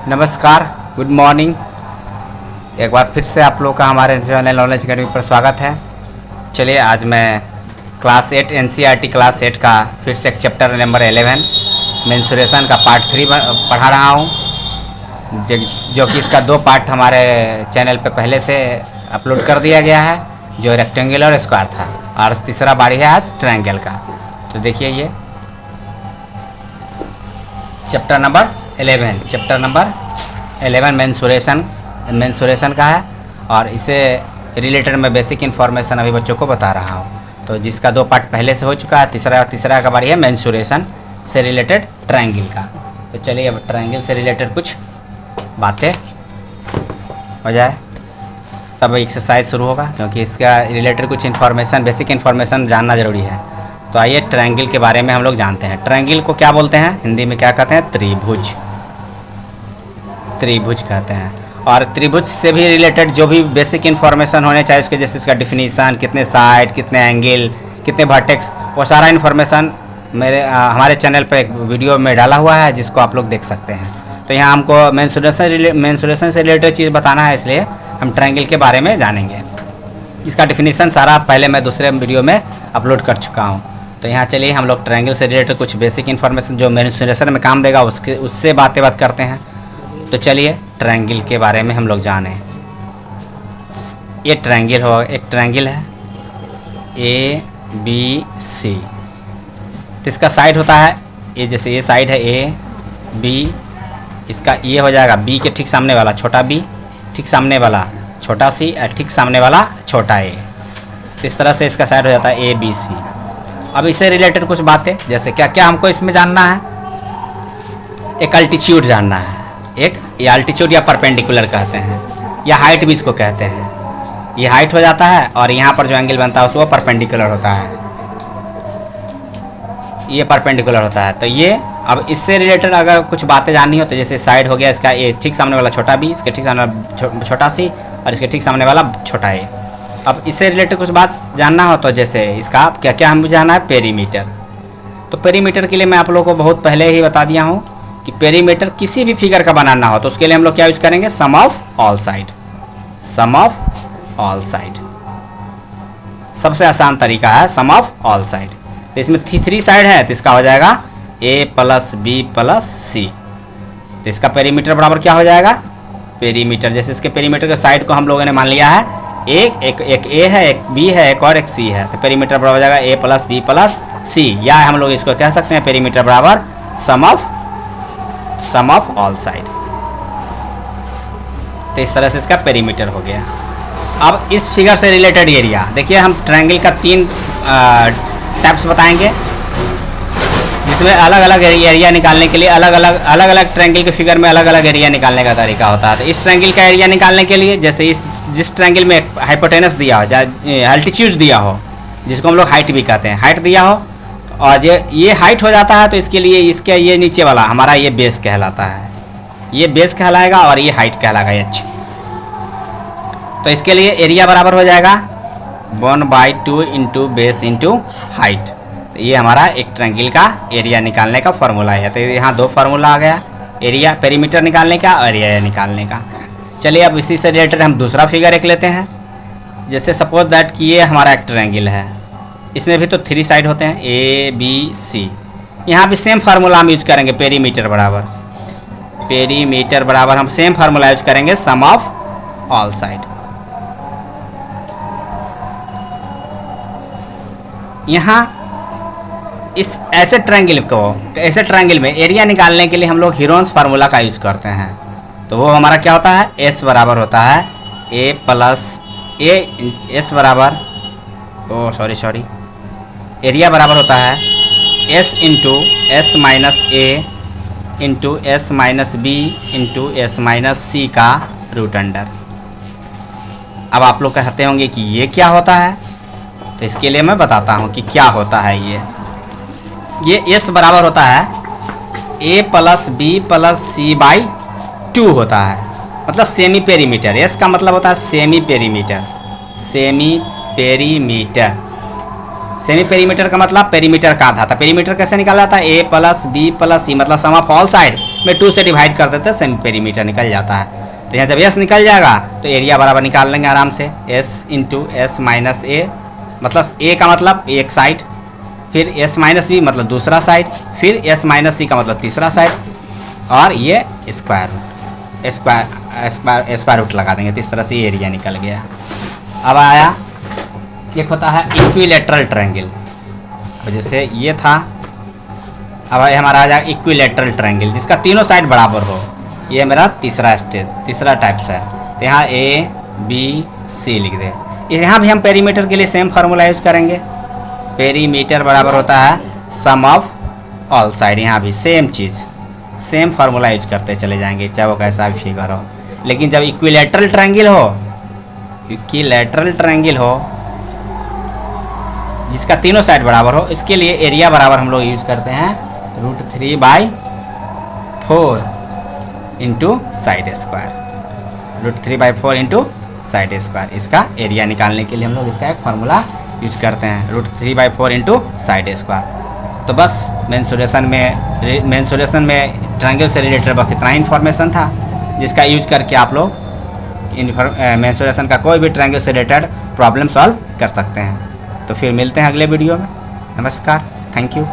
नमस्कार, good morning. एक बार फिर से आप लोग का हमारे चैनल नॉलेज अकेडमी पर स्वागत है। चलिए, आज मैं क्लास 8 NCERT क्लास 8 का फिर से एक चैप्टर नंबर 11 मेंसुरेशन का पार्ट 3 पढ़ा रहा हूँ, जो कि इसका 2 पार्ट हमारे चैनल पे पहले से अपलोड कर दिया गया है, जो रेक्टेंगल और स्क्वायर था, और तीसरा बारी है आज ट्रायंगल का। तो देखिए, ये चैप्टर नंबर 11 मेंसुरेशन का है, और इसे रिलेटेड मैं बेसिक इन्फॉर्मेशन अभी बच्चों को बता रहा हूँ। तो जिसका 2 पार्ट पहले से हो चुका है, तीसरा का बारी है मेंसुरेशन से रिलेटेड ट्रायंगल का। तो चलिए, अब ट्रायंगल से रिलेटेड कुछ बातें हो जाए तब एक्सरसाइज शुरू होगा, क्योंकि इसका रिलेटेड कुछ इन्फॉर्मेशन, बेसिक इन्फॉर्मेशन जानना ज़रूरी है। तो आइए ट्रायंगल के बारे में हम लोग जानते हैं। ट्रायंगल को क्या बोलते हैं? हिंदी में क्या कहते हैं? त्रिभुज कहते हैं। और त्रिभुज से भी रिलेटेड जो भी बेसिक इन्फॉर्मेशन होने चाहिए उसके, जैसे उसका डिफिनीशन, कितने साइड, कितने एंगल, कितने वर्टेक्स, वो सारा इन्फॉर्मेशन हमारे चैनल पर एक वीडियो में डाला हुआ है, जिसको आप लोग देख सकते हैं। तो यहाँ हमको मेंसुरेशन से रिलेटेड चीज़ बताना है, इसलिए हम ट्रायंगल के बारे में जानेंगे। इसका डिफिनीशन सारा पहले मैं दूसरे वीडियो में अपलोड कर चुका हूँ। तो यहाँ चलिए, हम लोग ट्रायंगल से रिलेटेड कुछ बेसिक इन्फॉर्मेशन जो मेंसुरेशन में काम देगा उससे बात करते हैं। तो चलिए, ट्रायंगल के बारे में हम लोग जानें। ये ट्रायंगल हो, एक ट्रायंगल है ABC। तो इसका साइड होता है, ये जैसे ये साइड है AB, इसका ये हो जाएगा B के ठीक सामने वाला छोटा b, ठीक सामने वाला छोटा c, और ठीक सामने वाला छोटा a। इस तरह से इसका साइड हो जाता है ABC। अब इससे रिलेटेड कुछ बातें, जैसे क्या क्या हमको इसमें जानना है। एक अल्टीट्यूड जानना है, एक ये अल्टीट्यूड या परपेंडिकुलर कहते हैं, या हाइट भी इसको कहते हैं। ये हाइट हो जाता है, और यहाँ पर जो एंगल बनता है उसको परपेंडिकुलर होता है, ये परपेंडिकुलर होता है। तो ये, अब इससे रिलेटेड अगर कुछ बातें जाननी हो तो जैसे साइड हो गया इसका ये ठीक सामने वाला छोटा b, इसके ठीक सामने वाला छोटा c, और इसके ठीक सामने वाला छोटा a। अब इससे रिलेटेड कुछ बात जानना हो तो जैसे इसका क्या क्या हम जानना है, पेरीमीटर। तो पेरीमीटर के लिए मैं आप लोगों को बहुत पहले ही बता दिया हूँ कि पेरीमीटर किसी भी फिगर का बनाना हो तो उसके लिए हम लोग क्या यूज करेंगे, सम ऑफ ऑल साइड। सबसे आसान तरीका है सम ऑफ ऑल साइड। तो इसमें 3 साइड है, तो इसका हो जाएगा a + b + c। तो इसका पेरीमीटर बराबर क्या हो जाएगा, पेरीमीटर, जैसे इसके पेरीमीटर के साइड को हम लोगों ने मान लिया है एक a है, एक b है, एक और एक c है। तो पेरीमीटर बराबर हो जाएगा a + b + c, या हम लोग इसको कह सकते हैं पेरीमीटर बराबर सम ऑफ ऑल साइड। तो इस तरह से इसका पेरीमीटर हो गया। अब इस फिगर से रिलेटेड एरिया देखिए, हम ट्रायंगल का 3 टाइप्स बताएंगे, जिसमें अलग अलग एरिया निकालने के लिए अलग अलग ट्रायंगल के फिगर में अलग अलग एरिया निकालने का तरीका होता है। तो इस ट्रायंगल का एरिया निकालने के लिए, जैसे जिस ट्रायंगल में हाइपोटेनस दिया हो, अल्टीट्यूड दिया हो, जिसको हम लोग हाइट भी कहते हैं, हाइट दिया हो, और ये हाइट हो जाता है, तो इसके लिए इसके ये नीचे वाला हमारा ये बेस कहलाता है, ये बेस कहलाएगा, और ये हाइट कहलाएगा h। तो इसके लिए एरिया बराबर हो जाएगा 1/2 इंटू बेस इंटू हाइट। ये हमारा एक ट्रायंगल का एरिया निकालने का फॉर्मूला है। तो यहाँ 2 फार्मूला आ गया, एरिया पेरीमीटर निकालने का और एरिया निकालने का। चलिए, अब इसी से रिलेटेड हम दूसरा फिगर एक लेते हैं। जैसे सपोज दैट कि ये हमारा एक ट्रायंगल है, इसमें भी तो 3 साइड होते हैं ABC। यहाँ भी सेम फार्मूला हम यूज करेंगे, पेरीमीटर बराबर हम सेम फार्मूला यूज करेंगे, सम ऑफ ऑल साइड। यहाँ ऐसे ट्रायंगल में एरिया निकालने के लिए हम लोग हीरोन्स फार्मूला का यूज करते हैं। तो वो हमारा क्या होता है, S बराबर होता है एरिया बराबर होता है S into S minus A into S minus B into S minus C का रूट अंडर। अब आप लोग कहते होंगे कि ये क्या होता है, तो इसके लिए मैं बताता हूँ कि क्या होता है। ये S बराबर होता है a + b + c/2 होता है, मतलब सेमी पेरीमीटर। S का मतलब होता है सेमी पेरीमीटर। सेमी पेरीमीटर का मतलब पेरीमीटर का आधा था। पेरीमीटर कैसे निकाला जाता है, ए प्लस बी प्लस सी, मतलब सम ऑफ ऑल साइड में 2 से डिवाइड कर देते हैं, सेमी पेरीमीटर निकल जाता है। तो यहाँ जब एस निकल जाएगा तो एरिया बराबर निकाल लेंगे आराम से, एस इंटू एस माइनस ए, मतलब ए का मतलब एक साइड, फिर एस माइनस बी मतलब दूसरा साइड, फिर एस माइनस सी का मतलब तीसरा साइड, और ये स्क्वायर रूट लगा देंगे। तो इस तरह से एरिया निकल गया। अब आया एक होता है इक्विलेटरल ट्रायंगल। अब जैसे ये था, अब हमारा आ जाएगा इक्विलेटरल ट्रायंगल जिसका तीनों साइड बराबर हो। ये मेरा तीसरा टाइप्स है। तो यहाँ ए बी सी लिख दे। यहाँ भी हम पेरीमीटर के लिए सेम फार्मूला यूज़ करेंगे। पेरीमीटर बराबर होता है सम ऑफ ऑल साइड। यहाँ भी सेम चीज़, सेम फार्मूला यूज करते चले जाएंगे, चाहे वो कैसा भी फिगर हो। लेकिन जब इक्विलेटरल ट्रायंगल हो जिसका तीनों साइड बराबर हो, इसके लिए एरिया बराबर हम लोग यूज करते हैं √3/4 into side square. √3/4 into side square, इसका एरिया निकालने के लिए हम लोग इसका एक फार्मूला यूज करते हैं, √3/4 इंटू साइड स्क्वायर। तो बस मेंसुरेशन में ट्रायंगल से रिलेटेड बस इतना ही इन्फॉर्मेशन था, जिसका यूज करके आप लोग मेंसुरेशन का कोई भी ट्रायंगल से रिलेटेड प्रॉब्लम सॉल्व कर सकते हैं। तो फिर मिलते हैं अगले वीडियो में। नमस्कार, थैंक यू।